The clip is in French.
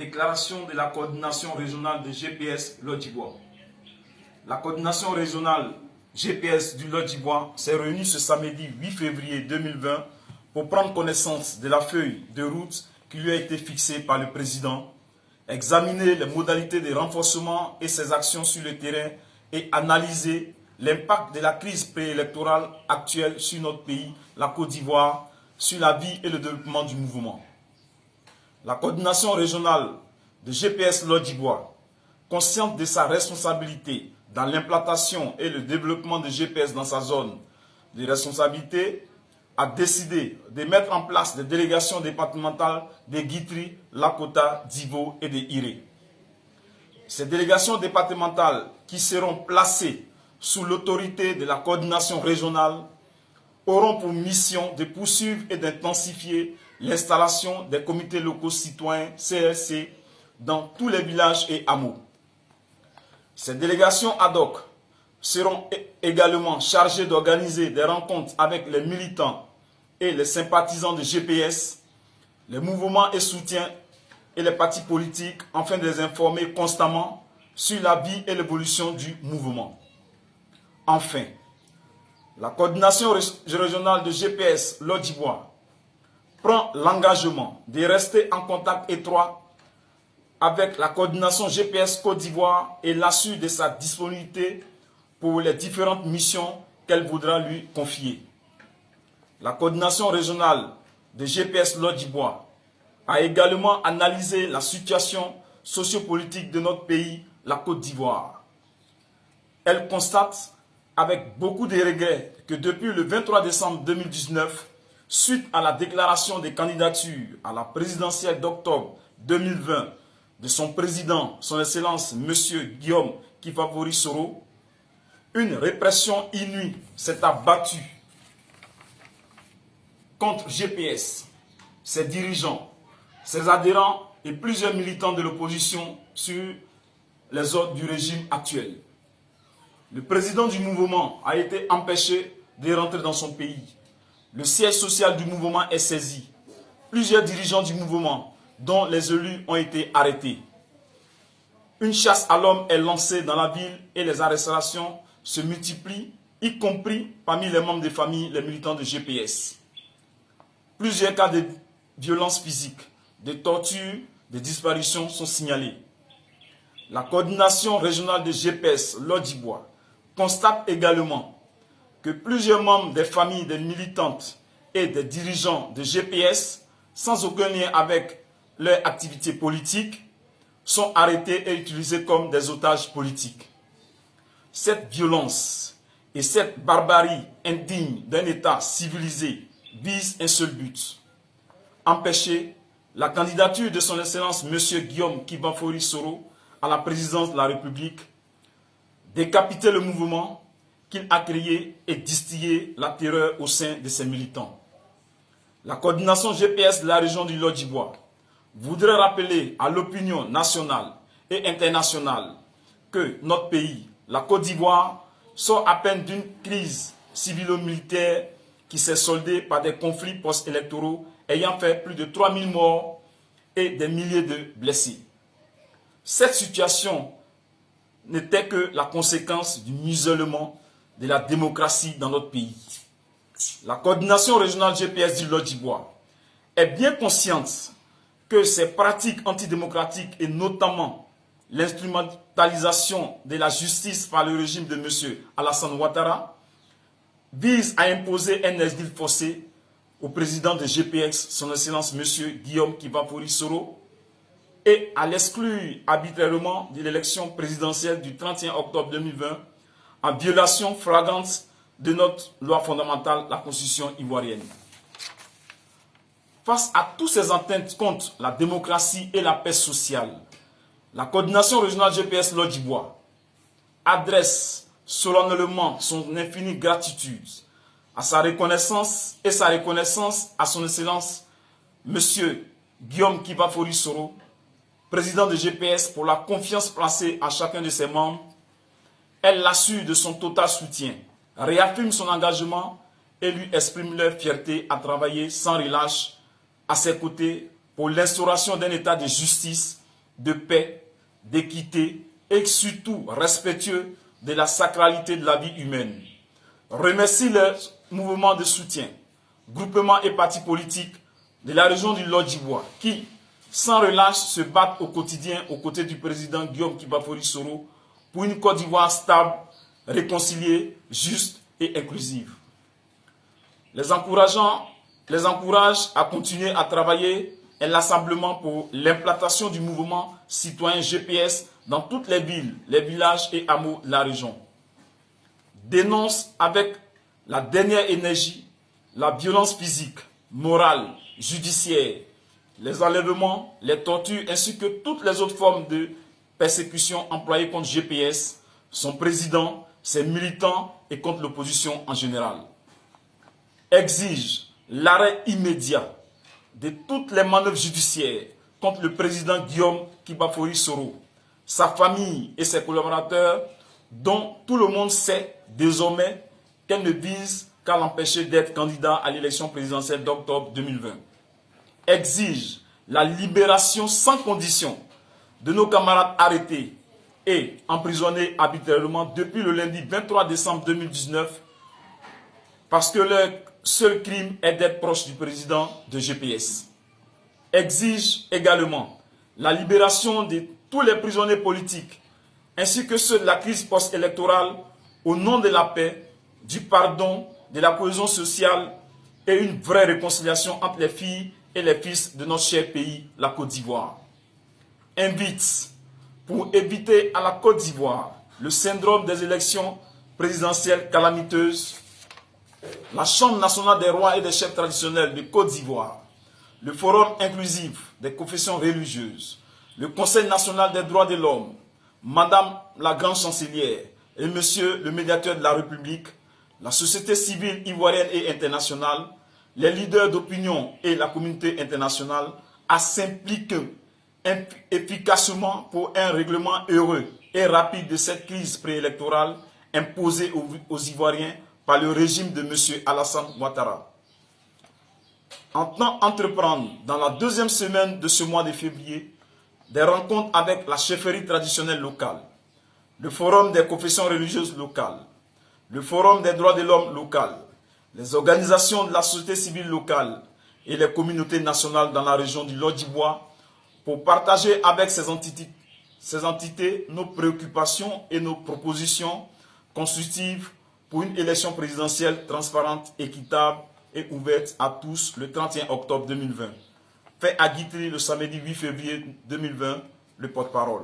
Déclaration de la coordination régionale de GPS Lot-d'Ivoire. La coordination régionale GPS du Lot-d'Ivoire s'est réunie ce samedi 8 février 2020 pour prendre connaissance de la feuille de route qui lui a été fixée par le président, examiner les modalités de renforcement et ses actions sur le terrain et analyser l'impact de la crise préélectorale actuelle sur notre pays, la Côte d'Ivoire, sur la vie et le développement du mouvement. La coordination régionale de GPS Lot-d'Ivoire, consciente de sa responsabilité dans l'implantation et le développement de GPS dans sa zone de responsabilité, a décidé de mettre en place des délégations départementales de Guitry, Lakota, d'Ivo et de Iré. Ces délégations départementales qui seront placées sous l'autorité de la coordination régionale auront pour mission de poursuivre et d'intensifier l'installation des comités locaux citoyens CLC dans tous les villages et hameaux. Ces délégations ad hoc seront également chargées d'organiser des rencontres avec les militants et les sympathisants de GPS, les mouvements et soutiens et les partis politiques afin de les informer constamment sur la vie et l'évolution du mouvement. Enfin, la coordination régionale de GPS Lot-d'Ivoire prend l'engagement de rester en contact étroit avec la coordination GPS Côte d'Ivoire et l'assure de sa disponibilité pour les différentes missions qu'elle voudra lui confier. La coordination régionale de GPS Lot-d'Ivoire a également analysé la situation sociopolitique de notre pays, la Côte d'Ivoire. Elle constate avec beaucoup de regrets que depuis le 23 décembre 2019, suite à la déclaration des candidatures à la présidentielle d'octobre 2020 de son président, son Excellence M. Guillaume Kifafori Soro, une répression inouïe s'est abattue contre GPS, ses dirigeants, ses adhérents et plusieurs militants de l'opposition sur les ordres du régime actuel. Le président du mouvement a été empêché de rentrer dans son pays. Le siège social du mouvement est saisi. Plusieurs dirigeants du mouvement, dont les élus, ont été arrêtés. Une chasse à l'homme est lancée dans la ville et les arrestations se multiplient, y compris parmi les membres des familles, les militants de GPS. Plusieurs cas de violences physiques, de tortures, de disparitions sont signalés. La coordination régionale de GPS Lot-d'Ivoire constate également que plusieurs membres des familles des militantes et des dirigeants de GPS, sans aucun lien avec leur activité politique, sont arrêtés et utilisés comme des otages politiques. Cette violence et cette barbarie indigne d'un État civilisé vise un seul but: empêcher la candidature de son Excellence M. Guillaume Kifafori Soro à la présidence de la République, décapiter le mouvement qu'il a créé et distiller la terreur au sein de ses militants. La coordination GPS de la région du Lot-d'Ivoire voudrait rappeler à l'opinion nationale et internationale que notre pays, la Côte d'Ivoire, sort à peine d'une crise civilo-militaire qui s'est soldée par des conflits post-électoraux ayant fait plus de 3000 morts et des milliers de blessés. Cette situation n'était que la conséquence du musellement de la démocratie dans notre pays. La coordination régionale GPS du Lot-d'Ivoire est bien consciente que ces pratiques antidémocratiques et notamment l'instrumentalisation de la justice par le régime de M. Alassane Ouattara visent à imposer un exil forcé au président de GPX, son Excellence M. Guillaume Kifafori Soro, et à l'exclure arbitrairement de l'élection présidentielle du 31 octobre 2020 en violation flagrante de notre loi fondamentale, la Constitution ivoirienne. Face à tous ces atteintes contre la démocratie et la paix sociale, la coordination régionale GPS Lot-d'Ivoire adresse solennellement son infinie gratitude à sa reconnaissance à son Excellence M. Guillaume Kifafori Soro, président de GPS, pour la confiance placée à chacun de ses membres. Elle l'assure de son total soutien, réaffirme son engagement et lui exprime leur fierté à travailler sans relâche à ses côtés pour l'instauration d'un état de justice de paix, d'équité et surtout respectueux de la sacralité de la vie humaine. Remercie les mouvements de soutien, groupements et partis politiques de la région du Lodjibois qui, sans relâche, se battent au quotidien aux côtés du président Guillaume Kibafori Soro pour une Côte d'Ivoire stable, réconciliée, juste et inclusive. Les encourage à continuer à travailler inlassablement pour l'implantation du mouvement citoyen GPS dans toutes les villes, les villages et hameaux de la région. Dénonce avec la dernière énergie la violence physique, morale, judiciaire, les enlèvements, les tortures ainsi que toutes les autres formes de persécution employées contre GPS, son président, ses militants et contre l'opposition en général. Exige l'arrêt immédiat de toutes les manœuvres judiciaires contre le président Guillaume Kibafori Soro, sa famille et ses collaborateurs dont tout le monde sait désormais qu'elle ne vise qu'à l'empêcher d'être candidat à l'élection présidentielle d'octobre 2020. Exige la libération sans condition de nos camarades arrêtés et emprisonnés arbitrairement depuis le lundi 23 décembre 2019 parce que leur seul crime est d'être proche du président de GPS. Exige également la libération de tous les prisonniers politiques ainsi que ceux de la crise post-électorale au nom de la paix, du pardon, de la cohésion sociale et une vraie réconciliation entre les filles et les fils de notre cher pays, la Côte d'Ivoire. Invite pour éviter à la Côte d'Ivoire le syndrome des élections présidentielles calamiteuses, la Chambre nationale des rois et des chefs traditionnels de Côte d'Ivoire, le Forum inclusif des confessions religieuses, le Conseil national des droits de l'homme, Madame la grande chancelière et Monsieur le médiateur de la République, la société civile ivoirienne et internationale, les leaders d'opinion et la communauté internationale à s'impliquer efficacement pour un règlement heureux et rapide de cette crise préélectorale imposée aux Ivoiriens par le régime de M. Alassane Ouattara. Entend entreprendre dans la deuxième semaine de ce mois de février des rencontres avec la chefferie traditionnelle locale, le Forum des confessions religieuses locales, le Forum des droits de l'homme local, les organisations de la société civile locale et les communautés nationales dans la région du Lodjibois pour partager avec ces entités nos préoccupations et nos propositions constructives pour une élection présidentielle transparente, équitable et ouverte à tous le 31 octobre 2020. Fait à Guitry le samedi 8 février 2020, le porte-parole.